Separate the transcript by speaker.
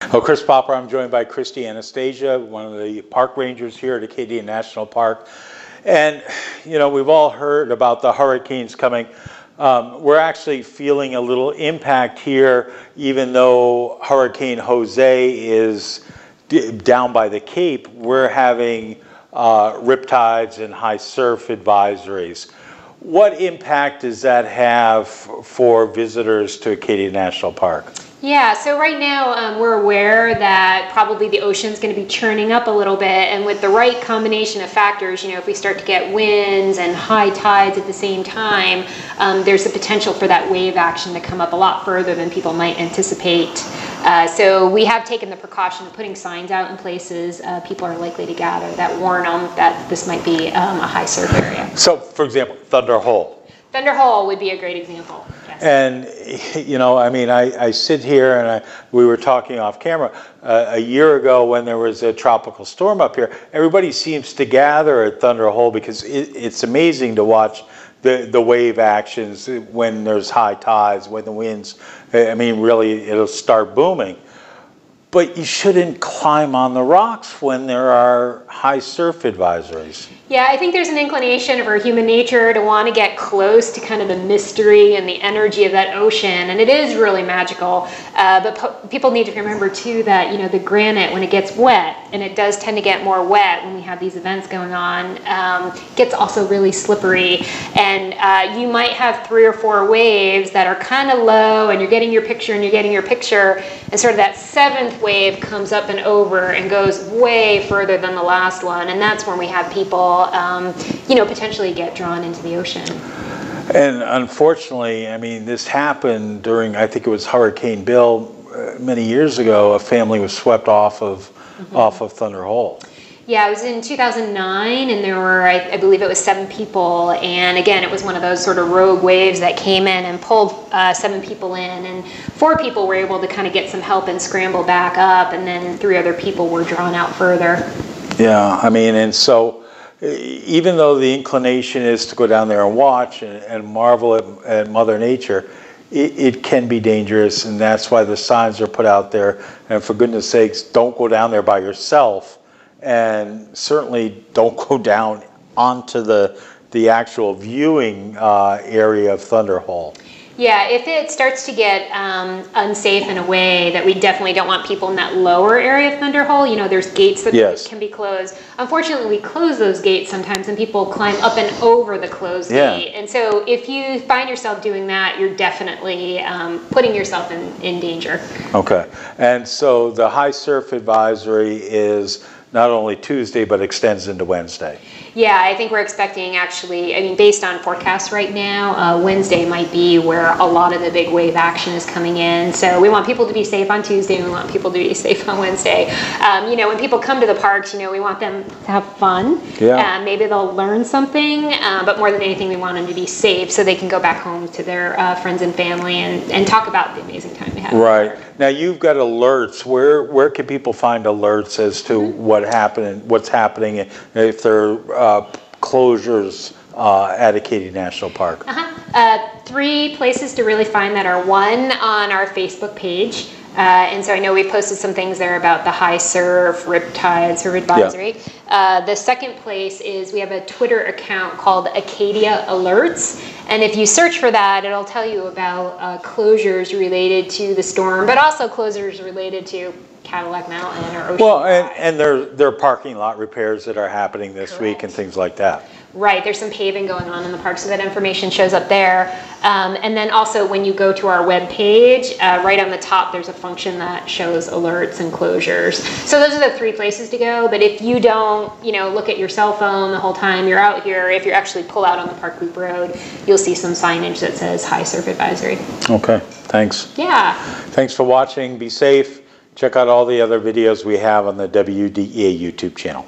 Speaker 1: Oh, Chris Popper. I'm joined by Christie, Anastasia, one of the park rangers here at Acadia National Park. And, you know, we've all heard about the hurricanes coming. We're actually feeling a little impact here, even though Hurricane Jose is down by the Cape. We're having riptides and high surf advisories. What impact does that have for visitors to Acadia National Park?
Speaker 2: Yeah, so right now we're aware that probably the ocean's going to be churning up a little bit, and with the right combination of factors, you know, if we start to get winds and high tides at the same time, there's the potential for that wave action to come up a lot further than people might anticipate. So we have taken the precaution of putting signs out in places people are likely to gather that warn them that this might be a high surf area.
Speaker 1: So, for example, Thunder Hole.
Speaker 2: Thunder Hole would be a great example. Yes.
Speaker 1: And, you know, I mean, I sit here and we were talking off camera. A year ago when there was a tropical storm up here, everybody seems to gather at Thunder Hole because it's amazing to watch the wave actions when there's high tides, when the winds, I mean, really, it'll start booming. But you shouldn't climb on the rocks when there are high surf advisories.
Speaker 2: Yeah, I think there's an inclination of our human nature to want to get close to kind of the mystery and the energy of that ocean, and it is really magical. But people need to remember too that, you know, the granite, when it gets wet, and it does tend to get more wet when we have these events going on, gets also really slippery. And you might have 3 or 4 waves that are kind of low, and you're getting your picture and you're getting your picture, and sort of that 7th wave comes up and over and goes way further than the last one, and that's when we have people you know, potentially get drawn into the ocean.
Speaker 1: And unfortunately, I mean, this happened during, I think it was Hurricane Bill many years ago. A family was swept off of Thunder Hole.
Speaker 2: Yeah, it was in 2009, and there were, I believe it was 7 people, and again, it was one of those sort of rogue waves that came in and pulled 7 people in, and 4 people were able to kind of get some help and scramble back up, and then 3 other people were drawn out further.
Speaker 1: Yeah, I mean, and so even though the inclination is to go down there and watch and marvel at Mother Nature, it can be dangerous, and that's why the signs are put out there. And for goodness sakes, don't go down there by yourself, and certainly don't go down onto the actual viewing area of Thunder Hole.
Speaker 2: Yeah, if it starts to get unsafe in a way that we definitely don't want people in that lower area of Thunder Hole, you know, there's gates that can be closed. Unfortunately, we close those gates sometimes, and people climb up and over the closed gate. And so if you find yourself doing that, you're definitely putting yourself in danger. Okay.
Speaker 1: And so the high surf advisory is not only Tuesday, but extends into Wednesday.
Speaker 2: Yeah, I think we're expecting, actually, I mean, based on forecasts right now, Wednesday might be where a lot of the big wave action is coming in. So we want people to be safe on Tuesday, and we want people to be safe on Wednesday. You know, when people come to the parks, you know, we want them to have fun. Yeah. Maybe they'll learn something, but more than anything, we want them to be safe so they can go back home to their friends and family and talk about the amazing time they had.
Speaker 1: Right. Now, you've got alerts. Where can people find alerts as to what's happening if there are closures at Acadia National Park?
Speaker 2: 3 places to really find that are: 1, on our Facebook page. And so I know we posted some things there about the high surf, riptide, surf advisory. Yeah. The second place is we have a Twitter account called Acadia Alerts. And if you search for that, it'll tell you about closures related to the storm, but also closures related to Cadillac Mountain or Ocean.
Speaker 1: Well, and there are parking lot repairs that are happening this week and things like that.
Speaker 2: Right, there's some paving going on in the park, so that information shows up there. And then also when you go to our web page, right on the top, there's a function that shows alerts and closures. So those are the 3 places to go. But if you don't, you know, look at your cell phone the whole time you're out here, if you actually pull out on the Park Loop Road, you'll see some signage that says high surf advisory.
Speaker 1: Okay, thanks.
Speaker 2: Yeah.
Speaker 1: Thanks for watching. Be safe. Check out all the other videos we have on the WDEA YouTube channel.